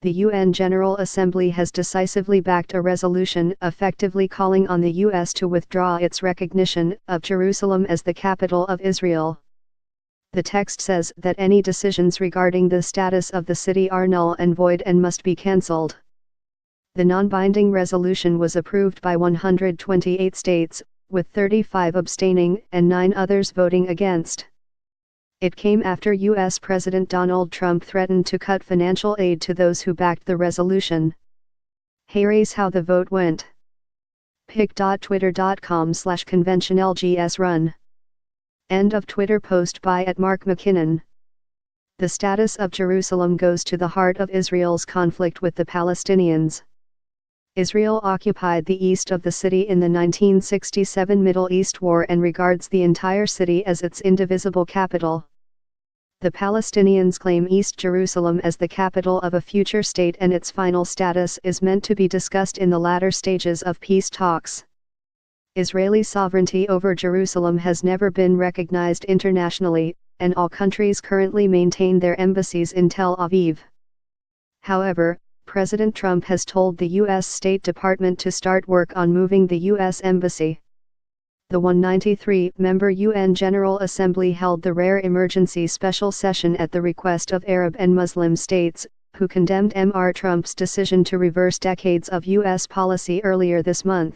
the UN General Assembly has decisively backed a resolution effectively calling on the U.S. to withdraw its recognition of Jerusalem as the capital of Israel. The text says that any decisions regarding the status of the city are null and void and must be cancelled. The non-binding resolution was approved by 128 states, with 35 abstaining and 9 others voting against. It came after U.S. President Donald Trump threatened to cut financial aid to those who backed the resolution. Here's how the vote went. pic.twitter.com/conventionlgsrun. End of Twitter post by @MarkMcKinnon. The status of Jerusalem goes to the heart of Israel's conflict with the Palestinians. Israel occupied the east of the city in the 1967 Middle East War and regards the entire city as its indivisible capital. The Palestinians claim East Jerusalem as the capital of a future state, and its final status is meant to be discussed in the latter stages of peace talks. Israeli sovereignty over Jerusalem has never been recognized internationally, and all countries currently maintain their embassies in Tel Aviv. However, President Trump has told the U.S. State Department to start work on moving the U.S. Embassy. The 193-member UN General Assembly held the rare emergency special session at the request of Arab and Muslim states, who condemned Mr. Trump's decision to reverse decades of U.S. policy earlier this month.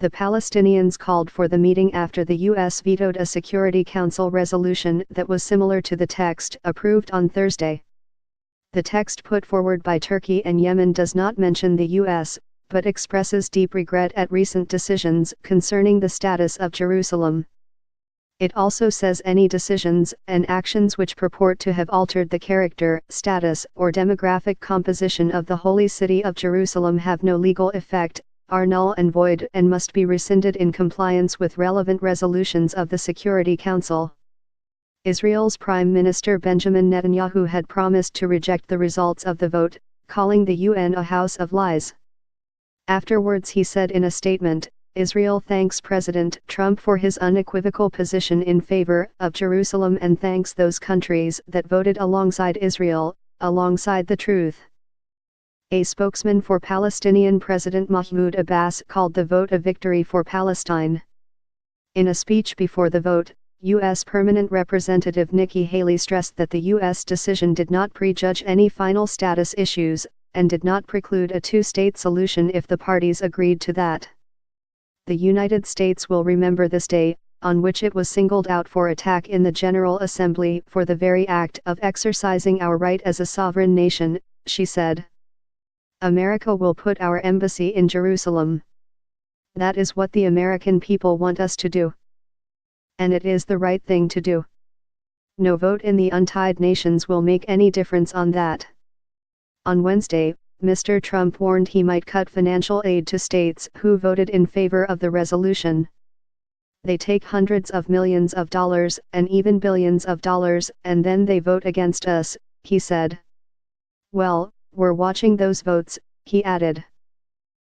The Palestinians called for the meeting after the U.S. vetoed a Security Council resolution that was similar to the text approved on Thursday. The text put forward by Turkey and Yemen does not mention the U.S., but expresses deep regret at recent decisions concerning the status of Jerusalem. It also says any decisions and actions which purport to have altered the character, status, or demographic composition of the holy city of Jerusalem have no legal effect, are null and void, and must be rescinded in compliance with relevant resolutions of the Security Council. Israel's Prime Minister Benjamin Netanyahu had promised to reject the results of the vote, calling the UN a house of lies. Afterwards he said in a statement, Israel thanks President Trump for his unequivocal position in favor of Jerusalem and thanks those countries that voted alongside Israel, alongside the truth. A spokesman for Palestinian President Mahmoud Abbas called the vote a victory for Palestine. In a speech before the vote, U.S. Permanent Representative Nikki Haley stressed that the U.S. decision did not prejudge any final status issues, and did not preclude a two-state solution if the parties agreed to that. The United States will remember this day, on which it was singled out for attack in the General Assembly for the very act of exercising our right as a sovereign nation, she said. America will put our embassy in Jerusalem. That is what the American people want us to do. And it is the right thing to do. No vote in the United Nations will make any difference on that. On Wednesday, Mr. Trump warned he might cut financial aid to states who voted in favor of the resolution. They take hundreds of millions of dollars and even billions of dollars, and then they vote against us, he said. Well, we're watching those votes, he added.